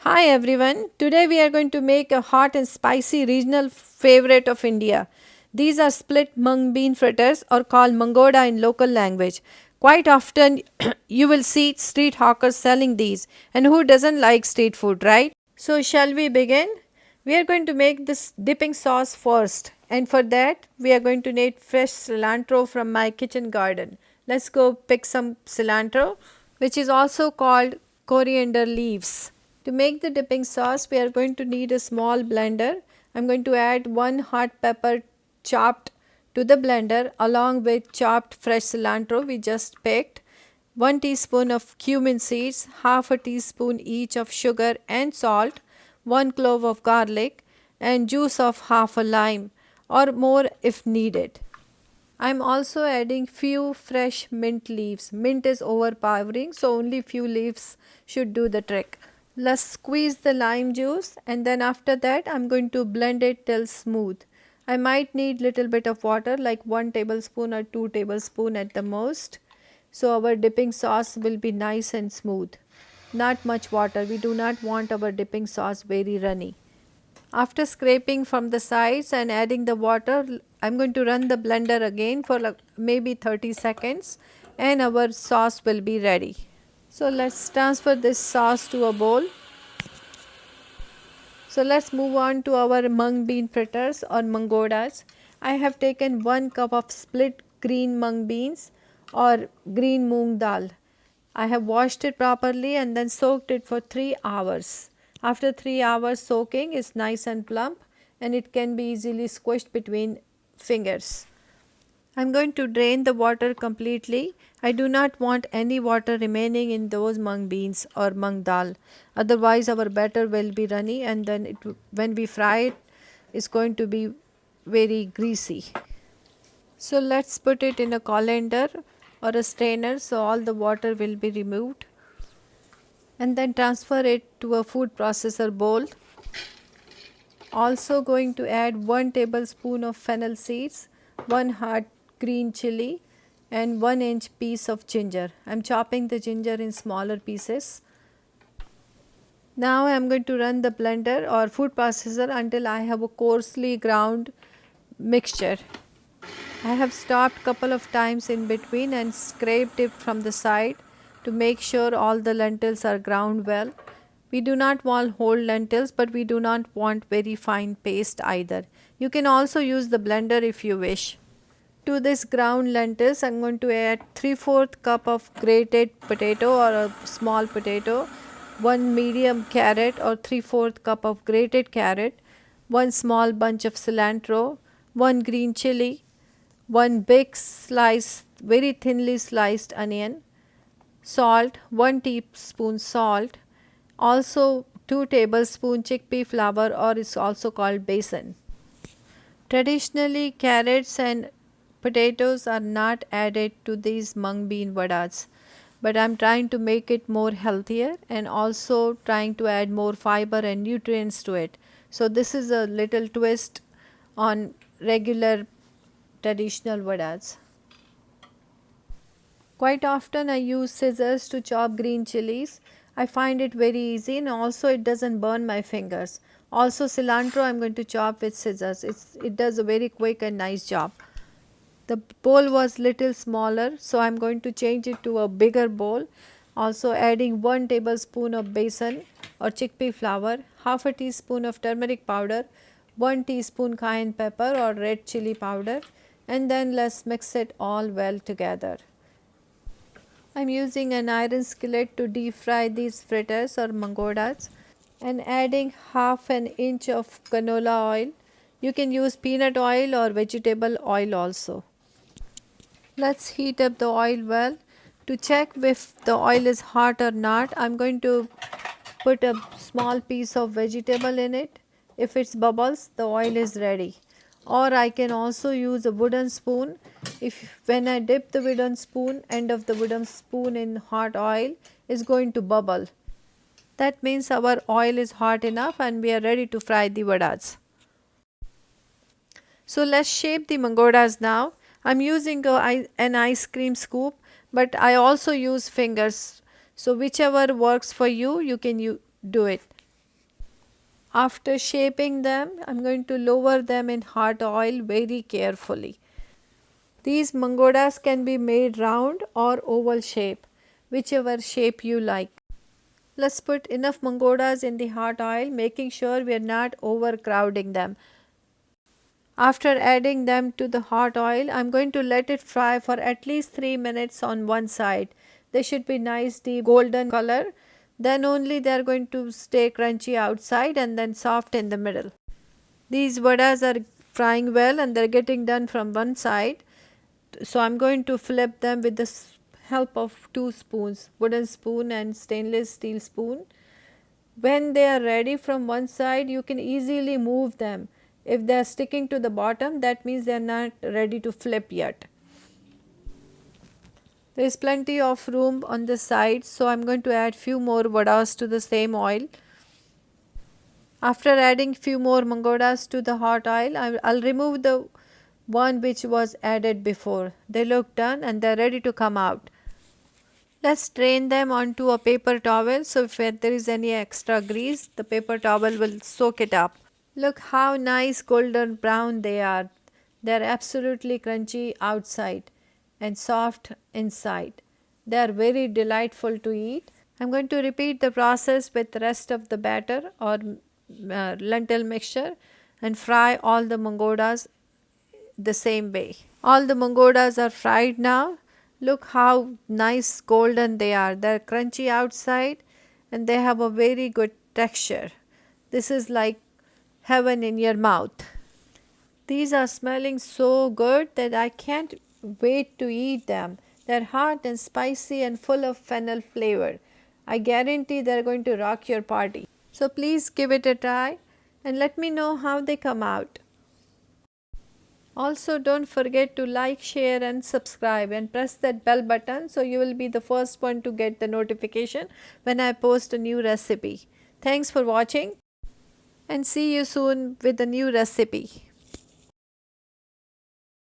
Hi everyone. Today we are going to make a hot and spicy regional favorite of India. These are split mung bean fritters or called mangoda in local language. Quite often you will see street hawkers selling these, and who doesn't like street food, right? So shall we begin? We are going to make this dipping sauce first, and for that we are going to need fresh cilantro from my kitchen garden. Let's go pick some cilantro, which is also called coriander leaves. To make the dipping sauce, we are going to need a small blender. I'm going to add one hot pepper chopped to the blender along with chopped fresh cilantro we just picked, 1 teaspoon of cumin seeds, half a teaspoon each of sugar and salt, 1 clove of garlic, and juice of half a lime or more if needed. I'm also adding few fresh mint leaves. Mint is overpowering, so only few leaves should do the trick. Let's squeeze the lime juice, and then after that I'm going to blend it till smooth. I might need little bit of water like 1 tablespoon or 2 tablespoon at the most. So our dipping sauce will be nice and smooth. Not much water. We do not want our dipping sauce very runny. After scraping from the sides and adding the water, I'm going to run the blender again for like maybe 30 seconds and our sauce will be ready. So let's transfer this sauce to a bowl. So let's move on to our mung bean fritters or mangodas. I have taken 1 cup of split green mung beans or green mung dal. I have washed it properly and then soaked it for 3 hours. After 3 hours soaking, it's nice and plump and it can be easily squished between fingers. I'm going to drain the water completely. I do not want any water remaining in those mung beans or mung dal. Otherwise our batter will be runny and then when we fry it, it's going to be very greasy. So let's put it in a colander or a strainer so all the water will be removed. And then transfer it to a food processor bowl. Also going to add 1 tablespoon of fennel seeds, 1 hard green chili and 1-inch piece of ginger. I am chopping the ginger in smaller pieces. Now I am going to run the blender or food processor until I have a coarsely ground mixture. I have stopped couple of times in between and scraped it from the side to make sure all the lentils are ground well. We do not want whole lentils, but we do not want very fine paste either. You can also use the blender if you wish. To this ground lentils, I am going to add 3/4 cup of grated potato or a small potato, 1 medium carrot or 3/4 cup of grated carrot, 1 small bunch of cilantro, 1 green chili, 1 big sliced, very thinly sliced onion, salt, 1 teaspoon salt, also 2 tablespoon chickpea flour or is also called besan. Traditionally, carrots and potatoes are not added to these mung bean vadas, but I am trying to make it more healthier and also trying to add more fiber and nutrients to it. So this is a little twist on regular traditional vadas. Quite often I use scissors to chop green chilies. I find it very easy and also it doesn't burn my fingers. Also cilantro I am going to chop with scissors. It does a very quick and nice job. The bowl was little smaller, so I am going to change it to a bigger bowl. Also adding 1 tablespoon of besan or chickpea flour, half a teaspoon of turmeric powder, 1 teaspoon cayenne pepper or red chili powder, and then let's mix it all well together. I am using an iron skillet to deep fry these fritters or mangodas and adding half an inch of canola oil. You can use peanut oil or vegetable oil also. Let's heat up the oil well. To check if the oil is hot or not, I am going to put a small piece of vegetable in it. If it's bubbles, the oil is ready. Or I can also use a wooden spoon. If when I dip the wooden spoon, end of the wooden spoon in hot oil is going to bubble. That means our oil is hot enough and we are ready to fry the vadas. So let's shape the mangodas now. I'm using an ice cream scoop, but I also use fingers. So whichever works for you, you can do it. After shaping them, I'm going to lower them in hot oil very carefully. These mangodas can be made round or oval shape, whichever shape you like. Let's put enough mangodas in the hot oil, making sure we are not overcrowding them. After adding them to the hot oil, I'm going to let it fry for at least 3 minutes on one side. They should be nice deep golden color. Then only they are going to stay crunchy outside and then soft in the middle. These vadas are frying well and they're getting done from one side. So I'm going to flip them with the help of two spoons, wooden spoon and stainless steel spoon. When they are ready from one side, you can easily move them. If they are sticking to the bottom, that means they are not ready to flip yet. There is plenty of room on the sides, so I am going to add few more vadas to the same oil. After adding few more mangodas to the hot oil, I'll remove the one which was added before. They look done and they are ready to come out. Let's strain them onto a paper towel, so if there is any extra grease, the paper towel will soak it up. Look how nice golden brown they are. They are absolutely crunchy outside and soft inside. They are very delightful to eat. I am going to repeat the process with the rest of the batter or lentil mixture and fry all the mangodas the same way. All the mangodas are fried now. Look how nice golden they are. They are crunchy outside and they have a very good texture. This is like heaven in your mouth. These are smelling so good that I can't wait to eat them. They're hot and spicy and full of fennel flavor. I guarantee they're going to rock your party. So please give it a try and let me know how they come out. Also, don't forget to like, share and subscribe and press that bell button so you will be the first one to get the notification when I post a new recipe. Thanks for watching and see you soon with a new recipe.